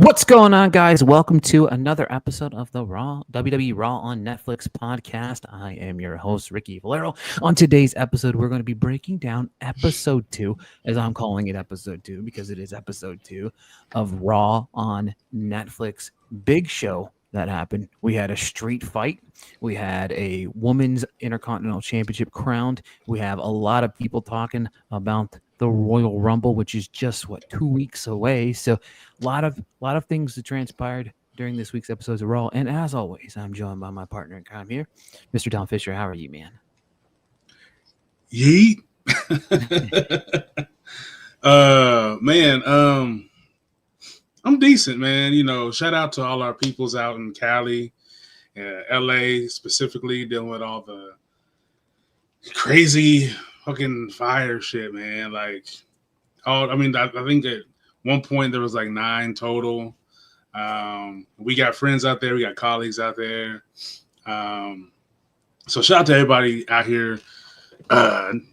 What's going on, guys? Welcome to another episode of the WWE Raw on Netflix podcast. I am your host, Ricky Valero. On today's episode, we're going to be breaking down episode 2, as I'm calling it episode 2, because it is episode 2 of Raw on Netflix. Big show that happened. We had a street fight. We had a women's Intercontinental Championship crowned. We have a lot of people talking about the Royal Rumble, which is just 2 weeks away. So a lot of things that transpired during this week's episodes of Raw. And as always, I'm joined by my partner in crime here, Mr. Don Fisher. How are you, man? Yeet. I'm decent, man. You know, shout out to all our peoples out in Cali, LA specifically, dealing with all the crazy fucking fire shit, man. Like, I think at one point there was like 9 total. We got friends out there, we got colleagues out there. So shout out to everybody out here,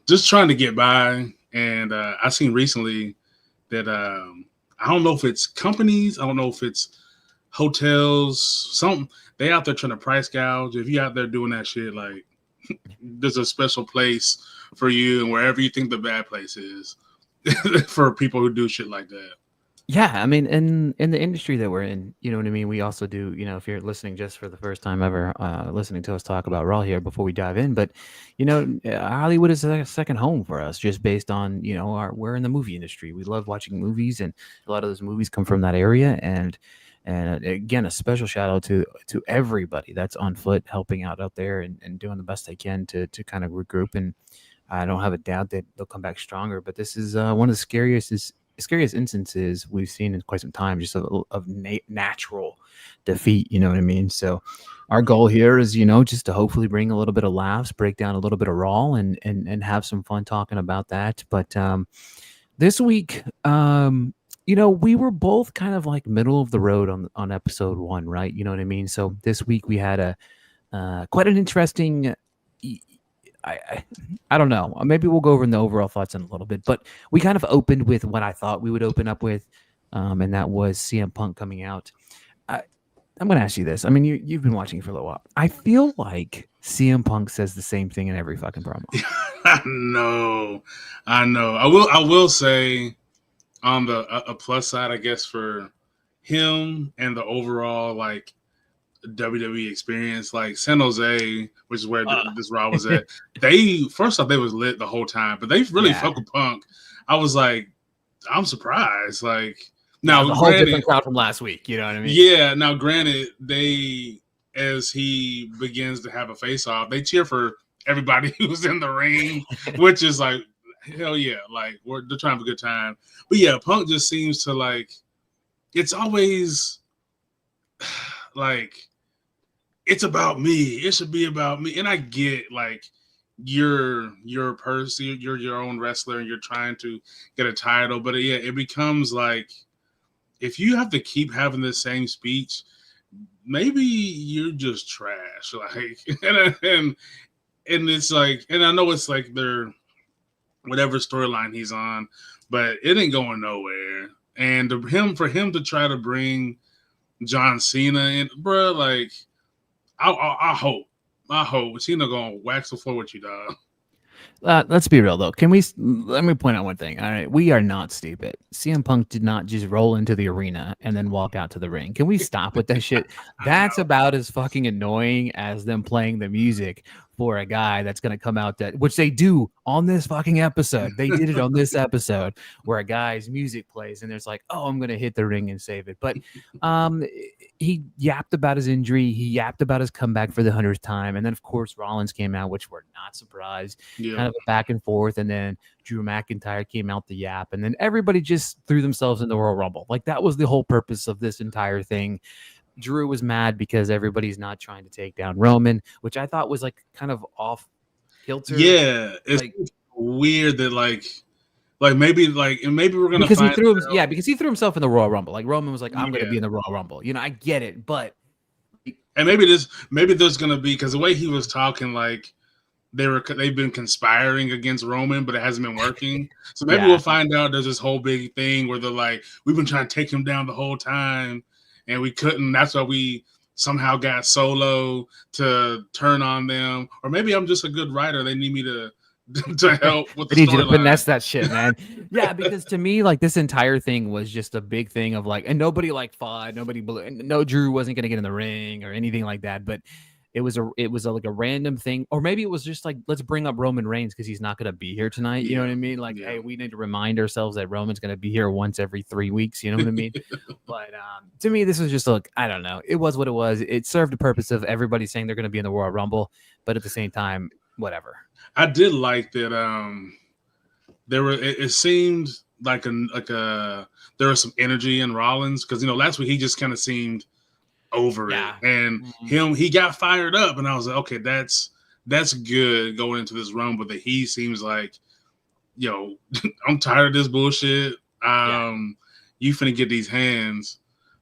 just trying to get by. And I seen recently that I don't know if it's companies, I don't know if it's hotels, something. They out there trying to price gouge. If you out there doing that shit, like, there's a special place for you, and wherever you think the bad place is for people who do shit like that. Yeah, I mean, in the industry that we're in, you know what I mean? We also do, if you're listening just for the first time ever, listening to us talk about Raw here before we dive in, but, Hollywood is a second home for us just based on, we're in the movie industry. We love watching movies, and a lot of those movies come from that area. And again, a special shout out to everybody that's on foot helping out there and doing the best they can to kind of regroup. And I don't have a doubt that they'll come back stronger, but this is one of the scariest instances we've seen in quite some time, just of natural defeat. You know what I mean? So our goal here is, just to hopefully bring a little bit of laughs, break down a little bit of Raw, and have some fun talking about that. But this week, we were both kind of like middle of the road on episode 1, right? You know what I mean? So this week we had quite an interesting. I don't know. Maybe we'll go over the overall thoughts in a little bit, but we kind of opened with what I thought we would open up with, and that was CM Punk coming out. I'm going to ask you this. I mean, you've been watching for a little while. I feel like CM Punk says the same thing in every fucking promo. I know. I will say, on a plus side, I guess, for him and the overall like WWE experience, like San Jose, which is where this Raw was at. They first off, they was lit the whole time, but they really fuck with Punk. I was like, I'm surprised. Like, now the whole different crowd from last week. You know what I mean? Yeah. Now, granted, as he begins to have a face off, they cheer for everybody who's in the ring, which is like, hell yeah, like they're trying to have a good time. But yeah, Punk just seems to like, it's always like, it's about me. It should be about me. And I get like you're a person, you're your own wrestler, and you're trying to get a title. But yeah, it becomes like, if you have to keep having the same speech, maybe you're just trash. Like, and it's like, and I know it's like they're whatever storyline he's on, but it ain't going nowhere. And for him to try to bring John Cena in, bro, like, I hope Cena gonna wax the floor with you, dog. Let's be real though. Let me point out one thing. All right, we are not stupid. CM Punk did not just roll into the arena and then walk out to the ring. Can we stop with that shit? That's about as fucking annoying as them playing the music for a guy that's going to come out which they do on this fucking episode. They did it on this episode where a guy's music plays and there's like, oh, I'm going to hit the ring and save it. But he yapped about his injury. He yapped about his comeback for the 100th time. And then, of course, Rollins came out, which we're not surprised. Yeah. Kind of a back and forth. And then Drew McIntyre came out the yap. And then everybody just threw themselves in the Royal Rumble. Like, that was the whole purpose of this entire thing. Drew was mad because everybody's not trying to take down Roman, which I thought was like kind of off kilter. Yeah, it's like weird that like maybe we're gonna because he threw himself in the Royal Rumble. Like Roman was like, I'm gonna be in the Royal Rumble. I get it, but and maybe there's gonna be, because the way he was talking, like they've been conspiring against Roman, but it hasn't been working. So maybe Yeah. we'll find out there's this whole big thing where they're like, we've been trying to take him down the whole time, and we couldn't. That's why we somehow got Solo to turn on them. Or maybe I'm just a good writer. They need me to help with the I need you to storyline. finesse that shit, man. Yeah, because to me, like this entire thing was just a big thing of like, and nobody like fought, no Drew wasn't gonna get in the ring or anything like that. But it was like a random thing, or maybe it was just like, let's bring up Roman Reigns because he's not gonna be here tonight. You know what I mean? Like, hey, we need to remind ourselves that Roman's gonna be here once every 3 weeks. You know what I mean? But to me, this was just like, I don't know. It was what it was. It served the purpose of everybody saying they're gonna be in the Royal Rumble, but at the same time, whatever. I did like that. It seemed like there was some energy in Rollins because last week he just kind of seemed over it, and he got fired up, and I was like, okay, that's good going into this run, but that he seems like, I'm tired of this bullshit. You finna get these hands,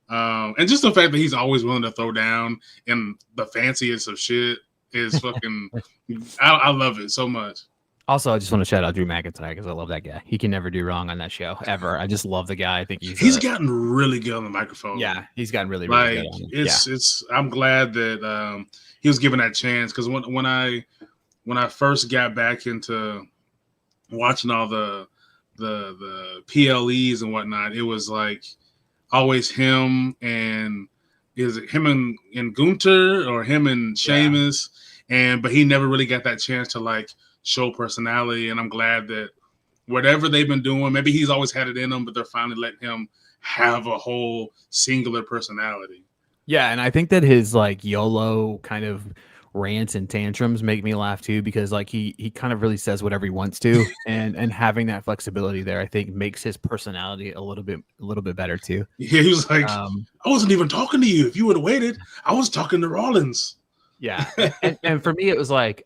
and just the fact that he's always willing to throw down in the fanciest of shit is fucking. I love it so much. Also, I just want to shout out Drew McIntyre because I love that guy. He can never do wrong on that show ever. I just love the guy. I think he's gotten really good on the microphone. Yeah, he's gotten really like good. On it's. I'm glad that he was given that chance because when I first got back into watching all the PLEs and whatnot, it was like always him and is it him and Gunther or him and Sheamus, but he never really got that chance to like show personality, and I'm glad that whatever they've been doing, maybe he's always had it in him, but they're finally letting him have a whole singular personality. Yeah, and I think that his like YOLO kind of rants and tantrums make me laugh too, because like he kind of really says whatever he wants to, and having that flexibility there, I think makes his personality a little bit better too. Yeah, he was like, I wasn't even talking to you. If you would have waited, I was talking to Rollins. Yeah, and for me, it was like,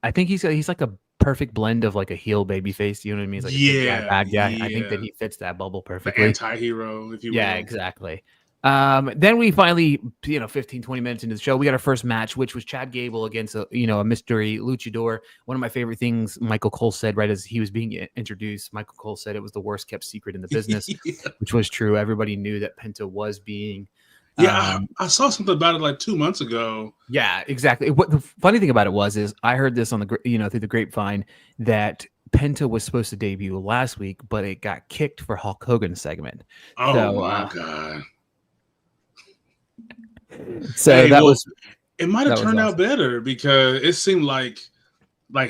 I think he's like a perfect blend of like a heel baby face. You know what I mean? He's like a good guy, bad guy. I think that he fits that bubble perfectly. The anti-hero, if you will. Yeah, exactly. Then we finally, 15, 20 minutes into the show, we got our first match, which was Chad Gable against a mystery luchador. One of my favorite things Michael Cole said right as he was being introduced, Michael Cole said it was the worst kept secret in the business, which was true. Everybody knew that Penta was being. Yeah, I saw something about it like 2 months ago. Yeah, exactly. What the funny thing about it is I heard this on the through the grapevine that Penta was supposed to debut last week, but it got kicked for Hulk Hogan's segment. Oh my god! So it might have turned out better because it seemed like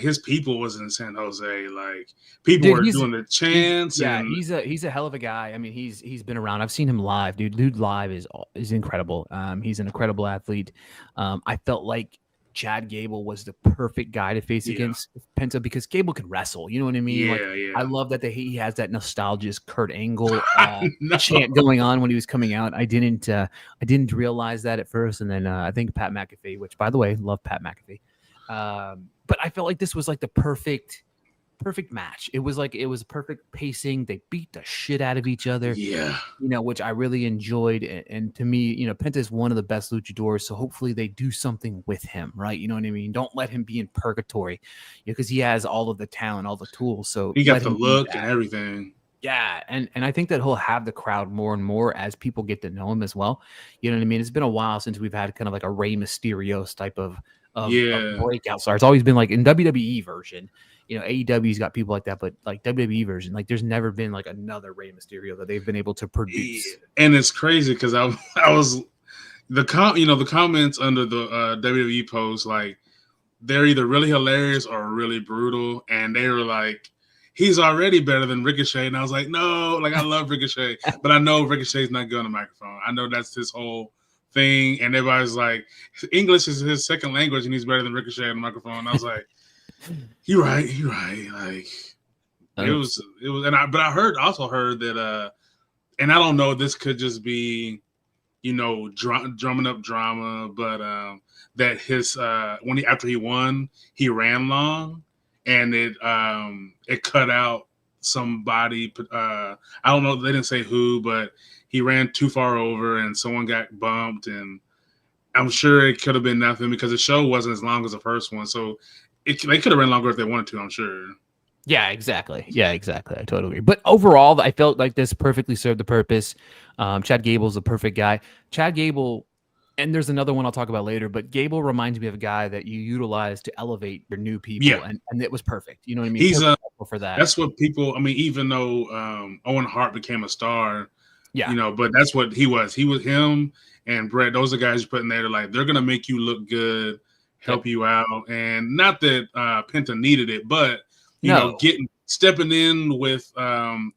his people was in San Jose. Like people were doing the chants. He's a hell of a guy. I mean, he's been around. I've seen him live, dude. Dude live is incredible. He's an incredible athlete. I felt like Chad Gable was the perfect guy to face against Penta because Gable can wrestle. You know what I mean? I love that he has that nostalgic Kurt Angle chant going on when he was coming out. I didn't realize that at first, and then I think Pat McAfee, which by the way, love Pat McAfee. But I felt like this was like the perfect match. It was perfect pacing. They beat the shit out of each other. Yeah. Which I really enjoyed. And to me, Penta is one of the best luchadors. So hopefully they do something with him, right? You know what I mean? Don't let him be in purgatory because he has all of the talent, all the tools. So he got the look and everything. Yeah, and I think that he'll have the crowd more and more as people get to know him as well. You know what I mean? It's been a while since we've had kind of like a Rey Mysterio type of breakout star. It's always been like in WWE version. AEW's got people like that, but like WWE version, like there's never been like another Rey Mysterio that they've been able to produce. And it's crazy because I was the comments under the WWE post, like they're either really hilarious or really brutal, and they were like, he's already better than Ricochet, and I was like, no, like I love Ricochet, but I know Ricochet's not good on the microphone. I know that's his whole thing, and everybody's like, English is his second language, and he's better than Ricochet on the microphone. I was like, you're right. Like it was, but I also heard that, and I don't know, this could just be, drumming up drama, but that his after he won, he ran long, and it cut out somebody. I don't know, they didn't say who, but he ran too far over and someone got bumped, and I'm sure it could have been nothing because the show wasn't as long as the first one. So they could have ran longer if they wanted to, I'm sure. Yeah, exactly. I totally agree. But overall, I felt like this perfectly served the purpose. Chad Gable's a perfect guy. Chad Gable, and there's another one I'll talk about later, but Gable reminds me of a guy that you utilize to elevate your new people, Yeah. and it was perfect. You know what I mean? He's Perfect for that. That's what people. I mean, even though Owen Hart became a star, Yeah. but that's what he was. He was him and Brett. Those are guys you put in there. They're gonna make you look good, help you out, and not that Penta needed it, but stepping in with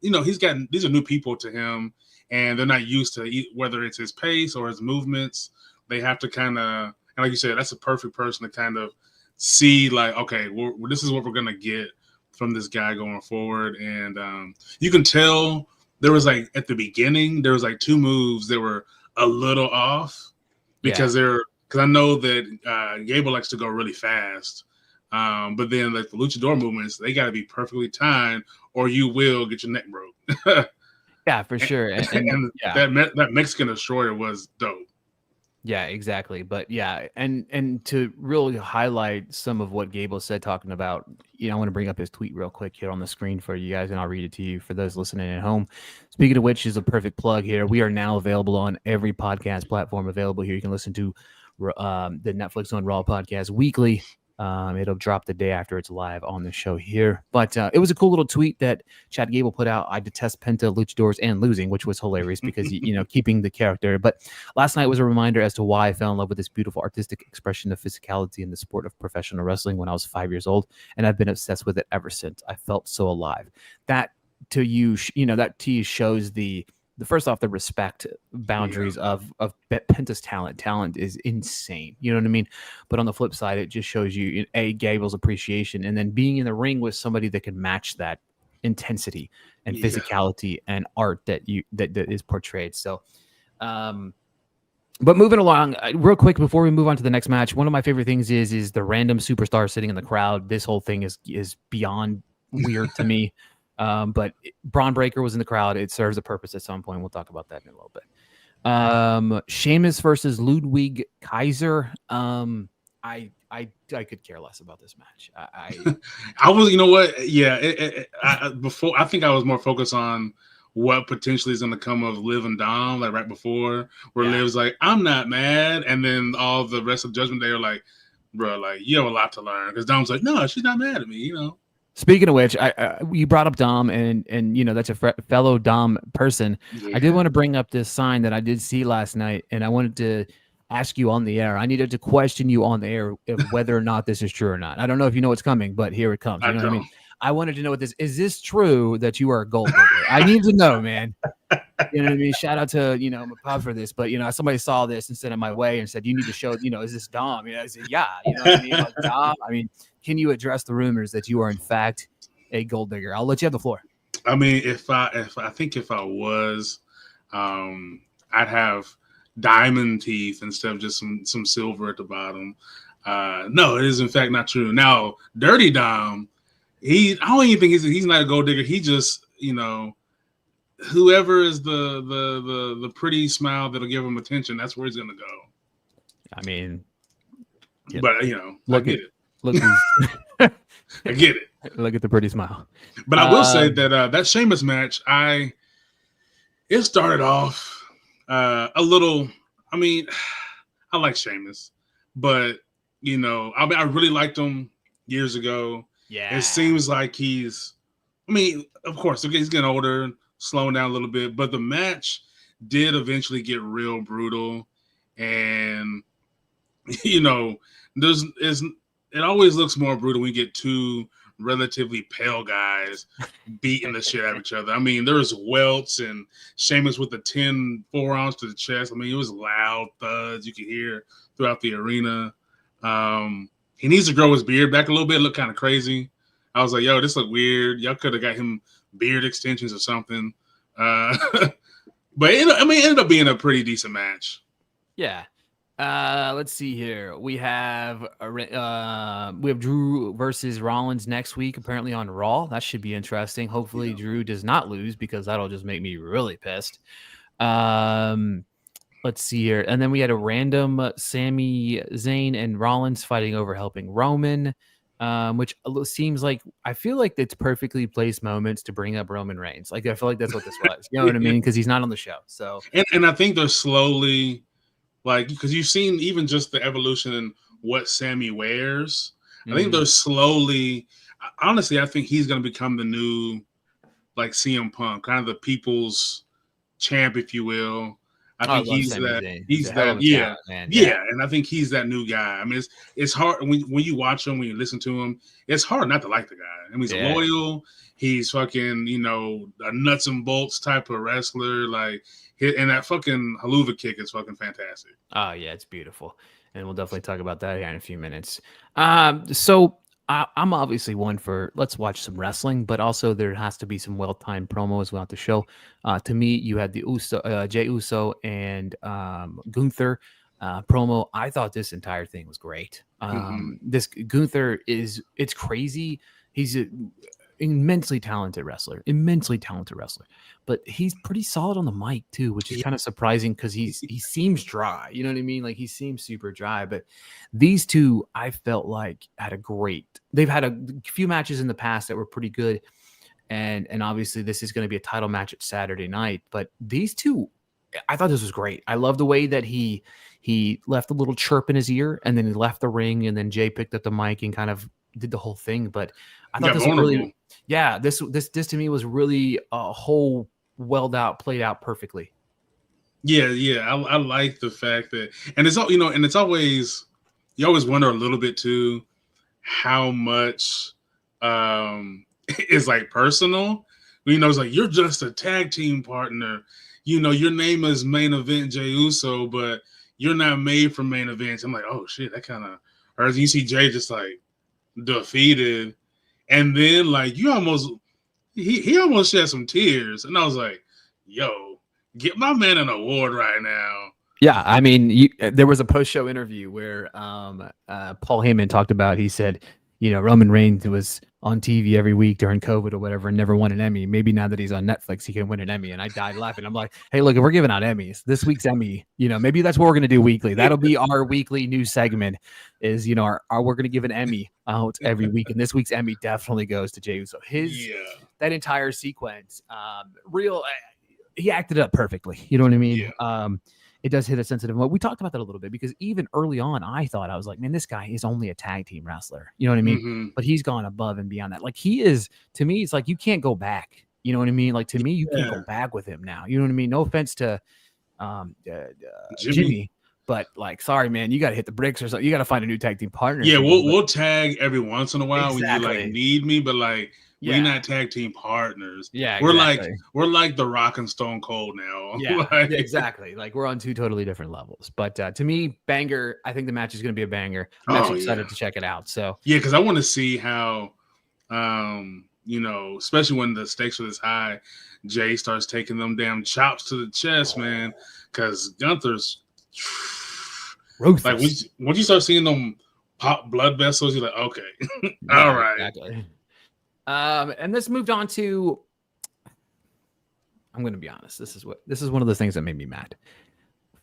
these are new people to him, and they're not used to whether it's his pace or his movements. They have to kind of, and like you said, that's a perfect person to kind of see, like, okay, this is what we're gonna get from this guy going forward. And you can tell there was, like, at the beginning, there was like two moves that were a little off because I know that Gable likes to go really fast. But then, like, the luchador movements, they got to be perfectly timed or you will get your neck broke. Yeah, for sure. And that Mexican destroyer was dope. Yeah, exactly. But yeah, and to really highlight some of what Gable said, talking about, I want to bring up his tweet real quick here on the screen for you guys, and I'll read it to you for those listening at home. Speaking of which, is a perfect plug here. We are now available on every podcast platform available here. You can listen to the Netflix on Raw podcast weekly. It'll drop the day after it's live on the show here. But it was a cool little tweet that Chad Gable put out. I detest Penta, luchadors, and losing, which was hilarious because, keeping the character. But last night was a reminder as to why I fell in love with this beautiful artistic expression of physicality in the sport of professional wrestling when I was 5 years old. And I've been obsessed with it ever since. I felt so alive. That to you, that to you shows the first off, the respect boundaries of Penta's talent. Talent is insane. You know what I mean? But on the flip side, it just shows you, Gable's appreciation, and then being in the ring with somebody that can match that intensity and physicality and art that is portrayed. So, but moving along real quick before we move on to the next match, one of my favorite things is the random superstar sitting in the crowd. This whole thing is beyond weird to me. But Braun Breaker was in the crowd. It serves a purpose at some point. We'll talk about that in a little bit. Sheamus versus Ludwig Kaiser. I could care less about this match. I was, you know what? Yeah. Before, I think I was more focused on what potentially is going to come of Liv and Dom, like right before, where Liv's like, I'm not mad. And then all the rest of Judgment Day are like, bro, like, you have a lot to learn. Because Dom's like, no, she's not mad at me, Speaking of which, you brought up Dom, and that's a fellow Dom person. Yeah. I did want to bring up this sign that I did see last night, and I wanted to ask you on the air. I needed to question you on the air if whether or not this is true or not. I don't know if you know what's coming, but here it comes. You know what I mean? I wanted to know what this is. This true that you are a gold digger? I need to know, man. You know what I mean? Shout out to my pop for this, but somebody saw this and sent it my way and said, you need to show, is this Dom? I said, yeah. You know what I mean? Like, Dom. I mean, can you address the rumors that you are in fact a gold digger? I'll let you have the floor. I mean, if I was, I'd have diamond teeth instead of just some silver at the bottom. No, it is in fact not true. Now, Dirty Dom, I don't even think he's not a gold digger. He just, whoever is the pretty smile that'll give him attention, that's where he's gonna go. I mean, but I get it. Look, I get it. Look at the pretty smile. But I will say that that Sheamus match, it started off a little. I mean, I like Sheamus, but I really liked him years ago. Yeah, it seems like he's. I mean, of course, he's getting older, slowing down a little bit, but the match did eventually get real brutal, and it always looks more brutal when you get two relatively pale guys beating the shit out of each other. I mean, there was welts and Sheamus with the 10 forearms to the chest. I mean, it was loud thuds you could hear throughout the arena. He needs to grow his beard back a little bit. It looked kind of crazy. I was like, yo, this look weird. Y'all could have got him beard extensions or something. But it ended up being a pretty decent match. Yeah. Let's see here. We have Drew versus Rollins next week, apparently on Raw. That should be interesting. Hopefully Drew does not lose because that'll just make me really pissed. Let's see here. And then we had a random Sami Zayn and Rollins fighting over helping Roman. which seems like I feel like it's perfectly placed moments to bring up Roman Reigns. Like I feel like that's what this was. You know what I mean? Because he's not on the show. So and I think they're slowly like because you've seen even just the evolution in what Sammy wears. I think they're slowly. Honestly, I think he's going to become the new like CM Punk, kind of the people's champ, if you will. I think love Sami Zayn. he's a hell that of a yeah, talent, man. yeah, and I think he's that new guy. I mean, it's hard when you watch him, when you listen to him, it's hard not to like the guy. I mean, he's loyal. He's fucking, a nuts and bolts type of wrestler. Like, and that fucking haluva kick is fucking fantastic. Oh yeah, it's beautiful, and we'll definitely talk about that here in a few minutes. So I'm obviously one for let's watch some wrestling, but also there has to be some well-timed promos throughout the show. To me, you had the Jey Uso and Gunther promo. I thought this entire thing was great. This Gunther it's crazy. He's an immensely talented wrestler, but he's pretty solid on the mic too, which is kind of surprising because he seems dry. You know what I mean? Like he seems super dry, but these two I felt like they've had a few matches in the past that were pretty good. And obviously this is going to be a title match at Saturday night, but these two, I thought this was great. I love the way that he left a little chirp in his ear and then he left the ring and then Jay picked up the mic and kind of did the whole thing. But I thought this was really, this to me was really a whole played out perfectly. Yeah. I like the fact that, and it's all, and it's always, you always wonder a little bit too, how much is like personal. It's like, you're just a tag team partner. Your name is Main Event Jey Uso, but you're not made for main events. I'm like, oh shit, that kind of, or as you see Jay just like defeated. And then like he almost shed some tears. And I was like, yo, get my man an award right now. Yeah, I mean, there was a post-show interview where Paul Heyman talked about, he said, Roman Reigns was on TV every week during COVID or whatever and never won an Emmy. Maybe now that he's on Netflix, he can win an Emmy. And I died laughing. I'm like, hey, look, if we're giving out Emmys, this week's Emmy, maybe that's what we're going to do weekly. That'll be our weekly news segment is, we're going to give an Emmy out every week. And this week's Emmy definitely goes to Jey Uso. That entire sequence, he acted it up perfectly. You know what I mean? Yeah. It does hit a sensitive moment. We talked about that a little bit because even early on, I was like, man, this guy is only a tag team wrestler. You know what I mean? But he's gone above and beyond that. Like he is, to me, it's like, you can't go back. You know what I mean? Like to me, you can't go back with him now. You know what I mean? No offense to Jimmy, but like, sorry, man, you got to hit the bricks or something. You got to find a new tag team partner. Yeah, we'll tag every once in a while when you like need me, but like, we're not tag team partners. Yeah, we're like the Rock and Stone Cold now. Yeah, exactly. Like we're on two totally different levels. But to me, banger. I think the match is going to be a banger. I'm actually excited to check it out. So yeah, because I want to see how, especially when the stakes are this high, Jay starts taking them damn chops to the chest, man. Because Gunther's ruthless. Like once you start seeing them pop blood vessels, you're like, okay, all right. Exactly. And this moved on to, I'm going to be honest. This is one of the things that made me mad.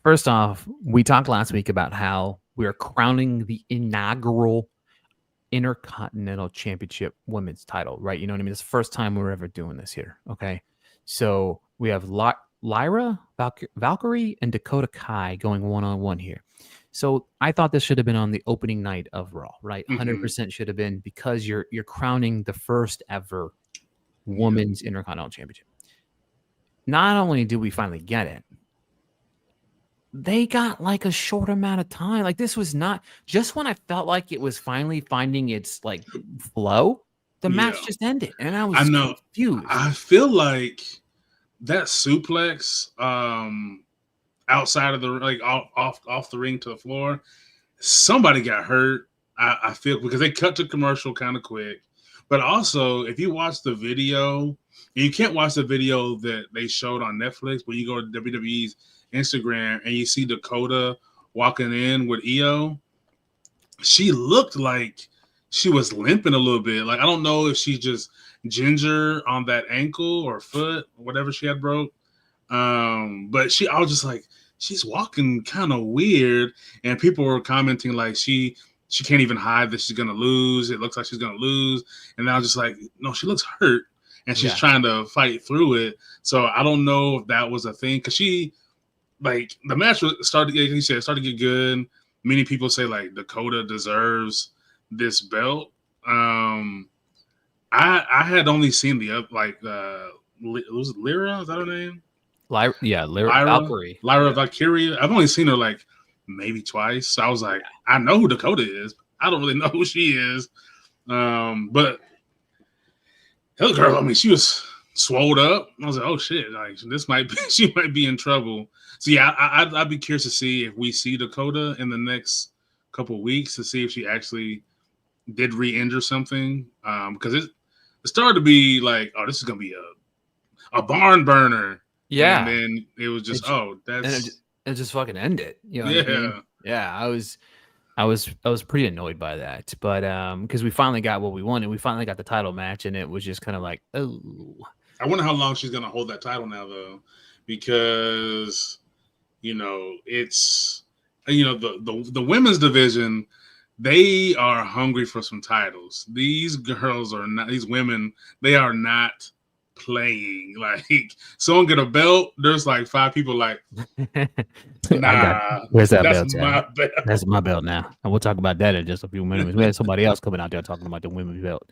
First off, we talked last week about how we're crowning the inaugural Intercontinental Championship women's title, right? You know what I mean? It's the first time we're ever doing this here. Okay. So we have Lyra, Valkyrie, and Dakota Kai going one-on-one here. So I thought this should have been on the opening night of Raw, right? 100% should have been because you're crowning the first ever women's Intercontinental Championship. Not only do we finally get it, they got like a short amount of time. Like this was not just when I felt like it was finally finding its like flow. The match just ended, and I was confused. I feel like that suplex, outside of the off the ring to the floor, somebody got hurt. I feel because they cut to commercial kind of quick. But also, if you watch the video, and you can't watch the video that they showed on Netflix, but you go to WWE's Instagram and you see Dakota walking in with Io, she looked like she was limping a little bit. Like I don't know if she's just ginger on that ankle or foot, whatever she had broke. But I was just like, she's walking kind of weird, and people were commenting like she she can't even hide that she's gonna lose. It looks like she's gonna lose, and I was just like, no, she looks hurt, and she's trying to fight through it. So I don't know if that was a thing, because she, like, the match started. Like you said, it started to get good. Many people say like Dakota deserves this belt. I had only seen the was it Lyra? Is that her name? Lyra Valkyrie. Lyra Valkyrie. I've only seen her like maybe twice. So I was like, I know who Dakota is. I don't really know who she is. But hell, girl, I mean, she was swolled up. I was like, oh shit, like this might be, she might be in trouble. So yeah, I'd be curious to see if we see Dakota in the next couple of weeks, to see if she actually did re-injure something. Because it started to be like, oh, this is gonna be a barn burner. Yeah, and then it was just it just fucking ended. You know yeah. What I mean? Yeah, I was pretty annoyed by that, but because we finally got what we wanted, we finally got the title match, and it was just kind of like, oh. I wonder how long she's gonna hold that title now, though, because it's the women's division, they are hungry for some titles. These girls are not. These women, they are not playing. Like, someone get a belt, there's like 5 people like, nah, where's that belt? That's my belt. That's my belt now, and we'll talk about that in just a few minutes. We had somebody else coming out there talking about the women's belt.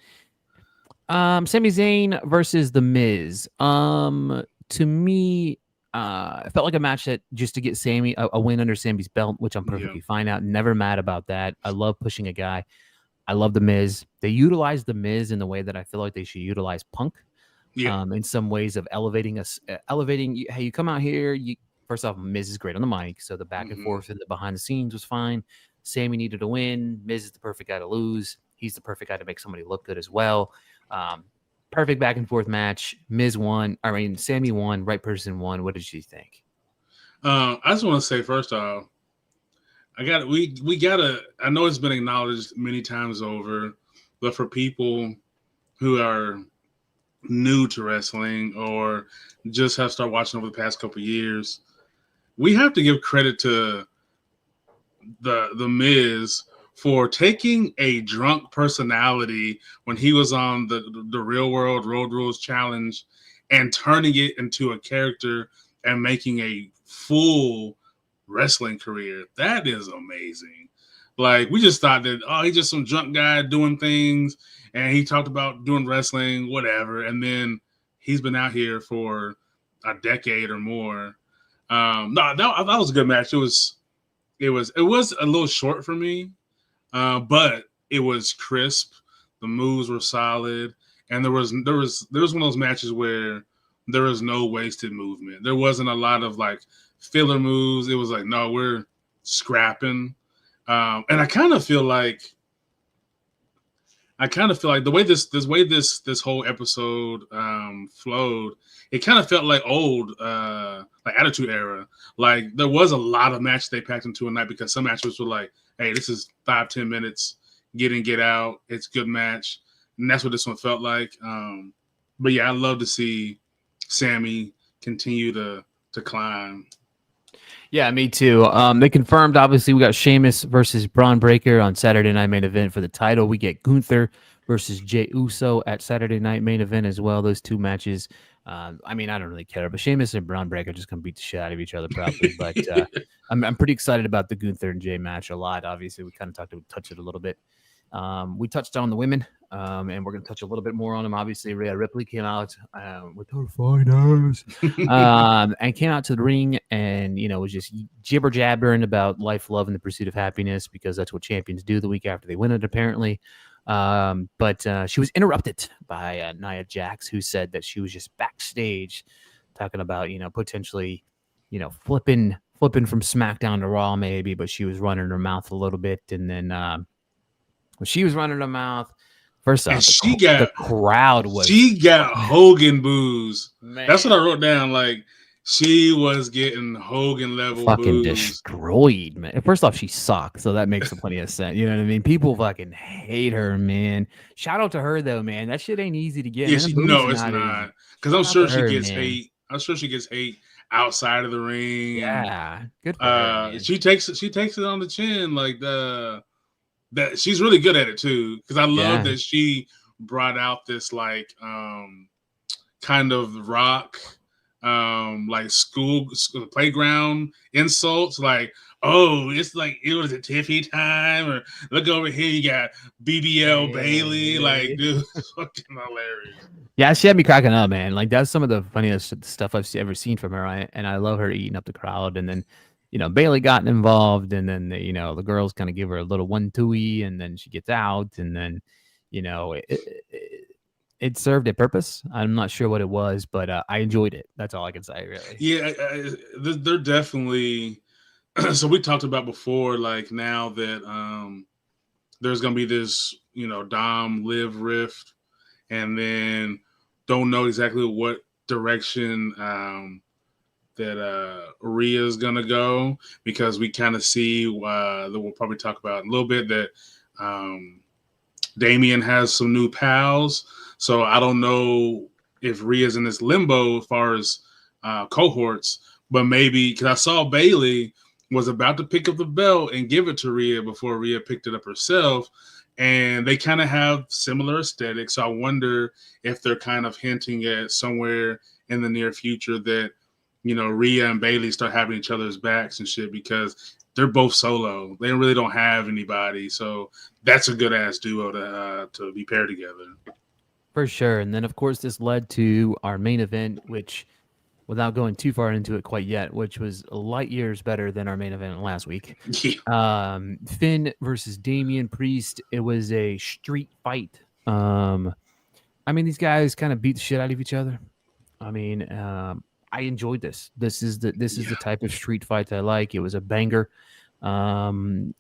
Sami Zayn versus The Miz. To me, it felt like a match that just to get Sami a win under Sami's belt, which I'm perfectly fine out. Never mad about that. I love pushing a guy. I love The Miz. They utilize The Miz in the way that I feel like they should utilize Punk. In some ways of elevating. Hey, you come out here. First off, Miz is great on the mic, so the back and forth and the behind the scenes was fine. Sami needed a win. Miz is the perfect guy to lose. He's the perfect guy to make somebody look good as well. Perfect back and forth match. Miz won. I mean, Sami won. Right person won. What did you think? I just want to say, first off, we gotta. I know it's been acknowledged many times over, but for people who are new to wrestling or just have started watching over the past couple of years, we have to give credit to the Miz for taking a drunk personality when he was on the Real World Road Rules Challenge and turning it into a character and making a full wrestling career. That is amazing. Like, we just thought that, oh, he's just some drunk guy doing things, and he talked about doing wrestling, whatever. And then he's been out here for a decade or more. That was a good match. It was a little short for me, but it was crisp. The moves were solid, and there was one of those matches where there was no wasted movement. There wasn't a lot of like filler moves. It was like, no, we're scrapping. And I kind of feel like the way this whole episode flowed, it kind of felt like old like Attitude Era. Like, there was a lot of matches they packed into a night, because some matches were like, hey, this is 5-10 minutes, get in, get out. It's a good match. And that's what this one felt like. But yeah, I love to see Sami continue to climb. Yeah, me too. They confirmed, obviously, we got Sheamus versus Braun Breaker on Saturday Night Main Event for the title. We get Gunther versus Jey Uso at Saturday Night Main Event as well. Those two matches. I mean, I don't really care, but Sheamus and Braun Breaker just gonna beat the shit out of each other probably. But I'm pretty excited about the Gunther and Jey match a lot. Obviously, we kind of touched it a little bit. We touched on the women, and we're going to touch a little bit more on them. Obviously, Rhea Ripley came out with her finals and came out to the ring and, was just jibber jabbering about life, love, and the pursuit of happiness, because that's what champions do the week after they win it, apparently. But she was interrupted by Nia Jax, who said that she was just backstage talking about, potentially, flipping from SmackDown to Raw maybe, but she was running her mouth a little bit. And then when she was running her mouth, first off, the crowd was... She got Hogan boos. Man. That's what I wrote down. Like, she was getting Hogan level fucking boos. Destroyed, man. First off, she sucked, so that makes plenty of sense. You know what I mean? People fucking hate her, man. Shout out to her, though, man. That shit ain't easy to get. Yeah, no, it's not. Because I'm sure she gets hate. I'm sure she gets hate outside of the ring. Yeah, good for her, man. She takes it on the chin, like that she's really good at it too. Because I love Yeah. that she brought out this like kind of rock like school playground insults like, oh, it's like it was a Tiffy time, or look over here, you got BBL Bailey. Like, dude, it's fucking hilarious. Yeah, she had me cracking up, man. Like that's some of the funniest stuff I've ever seen from her, and I love her eating up the crowd. And then, Bailey got involved, and then the girls kind of give her a little 1-2, and then she gets out, and then, it served a purpose. I'm not sure what it was, but I enjoyed it. That's all I can say, really. Yeah, they're definitely. So we talked about before, like now that there's gonna be this, Dom Liv rift, and then don't know exactly what direction that Rhea is gonna go, because we kind of see that we'll probably talk about in a little bit that Damian has some new pals. So I don't know if Rhea's in this limbo as far as cohorts, but maybe because I saw Bailey was about to pick up the belt and give it to Rhea before Rhea picked it up herself. And they kind of have similar aesthetics. So I wonder if they're kind of hinting at somewhere in the near future that, Rhea and Bailey start having each other's backs and shit, because they're both solo. They really don't have anybody. So that's a good ass duo to be paired together. For sure. And then, of course, this led to our main event, which, without going too far into it quite yet, which was light years better than our main event last week. Yeah. Finn versus Damian Priest. It was a street fight. I mean, these guys kind of beat the shit out of each other. I mean, I enjoyed this. This is the type of street fight I like. It was a banger. To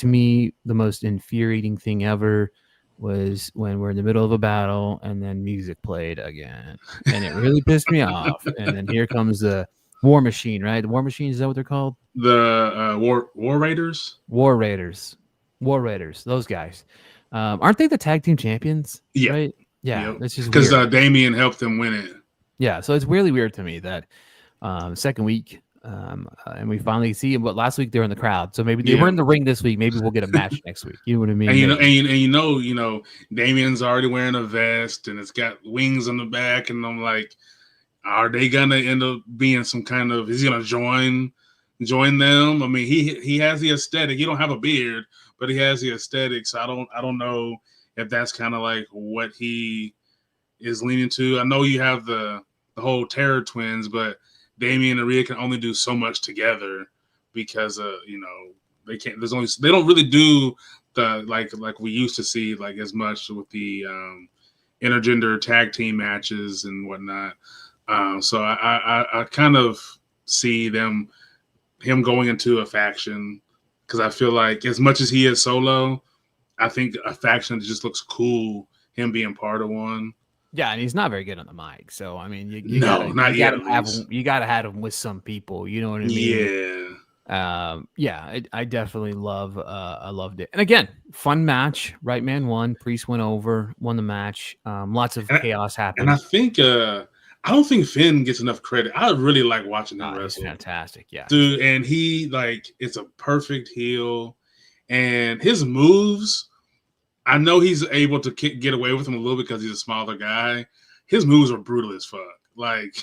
me, the most infuriating thing ever was when we're in the middle of a battle and then music played again, and it really pissed me off. And then here comes the War Machine, right? The War Machine, is that what they're called? The War Raiders. War Raiders. Those guys. Aren't they the tag team champions? Yeah. Right. Yeah. Yep. That's just because weird. Damian helped them win it. Yeah. So it's really weird to me that second week. And we finally see him. But last week they were in the crowd, so maybe they were in the ring this week. Maybe we'll get a match next week. You know what I mean? And Damian's already wearing a vest and it's got wings on the back, and I'm like, are they gonna end up being some kind of? Is he gonna join them? I mean, he has the aesthetic. He don't have a beard, but he has the aesthetic. So I don't know if that's kind of like what he is leaning to. I know you have the whole Terror Twins, but Damian and Rhea can only do so much together because they can't. They don't really do the like we used to see like as much with the intergender tag team matches and whatnot. So I kind of see him going into a faction, because I feel like as much as he is solo, I think a faction just looks cool. Him being part of one. Yeah, and he's not very good on the mic. So I mean, you gotta have him with some people. You know what I mean? Yeah. I definitely I loved it. And again, fun match. Right man won. Priest went over, won the match. Lots of chaos happened. And I think I don't think Finn gets enough credit. I really like watching him wrestle. He's fantastic, yeah, dude. And he it's a perfect heel, and his moves. I know he's able to get away with them a little bit because he's a smaller guy. His moves are brutal as fuck. Like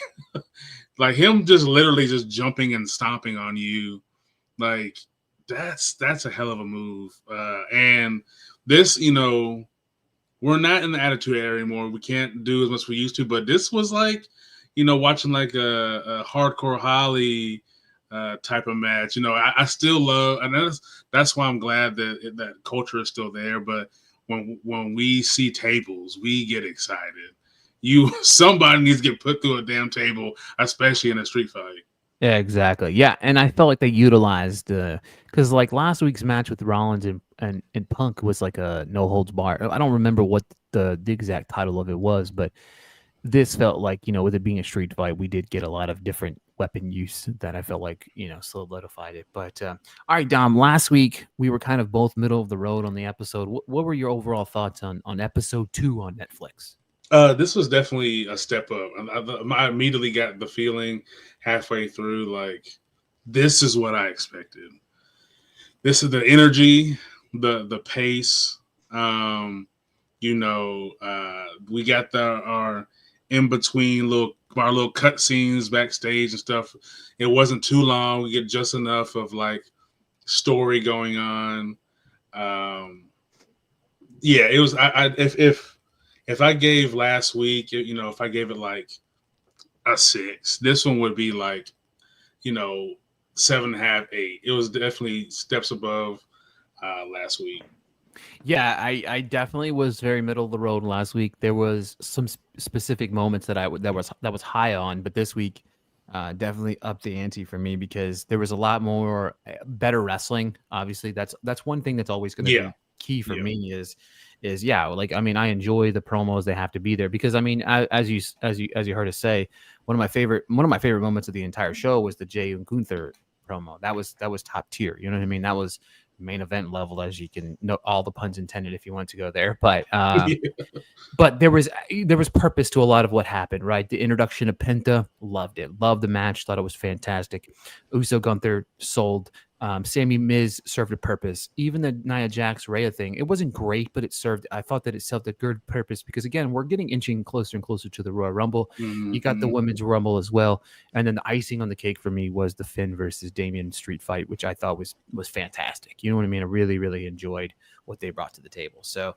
him just literally just jumping and stomping on you. Like that's a hell of a move. And this, we're not in the Attitude Era anymore. We can't do as much as we used to. But this was like, watching like a Hardcore Holly type of match. I still love, and that's why I'm glad that culture is still there. But when we see tables, we get excited. Somebody needs to get put through a damn table, especially in a street fight. Yeah, exactly. Yeah, and I felt like they utilized because like last week's match with Rollins and Punk was like a no holds bar. I don't remember what the exact title of it was, but this felt like, with it being a street fight, we did get a lot of different weapon use that I felt like, solidified it. But all right, Dom, last week we were kind of both middle of the road on the episode. What were your overall thoughts on episode 2 on Netflix? This was definitely a step up. I immediately got the feeling halfway through, like, this is what I expected. This is the energy the pace. You know, we got our in between our little cut scenes backstage and stuff. It wasn't too long. We get just enough of like story going on. Yeah, it was. If I gave last week, you know, if I gave it like a 6, this one would be like, you know, 7.5, 8. It was definitely steps above last week. Yeah, I definitely was very middle of the road last week. There was some specific moments that that was high on, but this week definitely upped the ante for me because there was a lot more better wrestling. Obviously, that's one thing that's always going to Yeah, be key for yeah, me is yeah, like I mean, I enjoy the promos; they have to be there because I mean, as you heard us say, one of my favorite moments of the entire show was the Jey and Gunther promo. That was top tier. You know what I mean? That was main event level, as you can know, all the puns intended if you want to go there. But there was purpose to a lot of what happened, right? The introduction of Penta, loved it, loved the match, thought it was fantastic. Uso Gunther sold. Sammy Miz served a purpose. Even the Nia Jax Rhea thing, it wasn't great, but it served. I thought that it served a good purpose because again, we're getting inching closer and closer to the Royal Rumble. You got the mm-hmm. Women's Rumble as well, and then the icing on the cake for me was the Finn versus Damian street fight, which I thought was fantastic. You know what I mean? I really really enjoyed what they brought to the table. So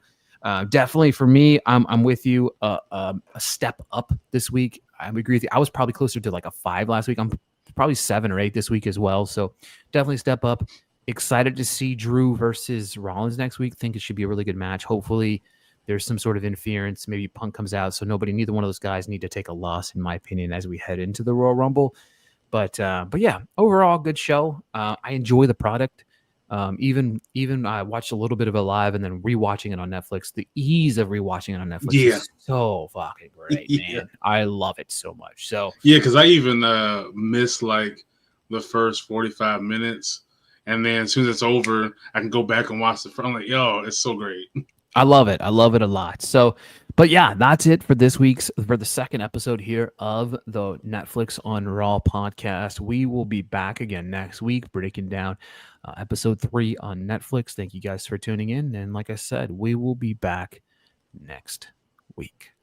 definitely for me, I'm with you. A step up this week. I agree with you. I was probably closer to like a 5 last week. I'm probably 7 or 8 this week as well. So definitely step up. Excited to see Drew versus Rollins next week. Think it should be a really good match. Hopefully there's some sort of interference. Maybe Punk comes out. So neither one of those guys need to take a loss, in my opinion, as we head into the Royal Rumble. But yeah, overall good show. I enjoy the product. Even I watched a little bit of it live and then rewatching it on Netflix. The ease of rewatching it on Netflix Yeah, is so fucking great, yeah, man. I love it so much. So yeah. Because I even missed like the first 45 minutes, and then as soon as it's over, I can go back and watch the front. I'm like, yo, it's so great. I love it. I love it a lot. So, but yeah, that's it for the second episode here of the Netflix on Raw podcast. We will be back again next week breaking down episode 3 on Netflix. Thank you guys for tuning in. And like I said, we will be back next week.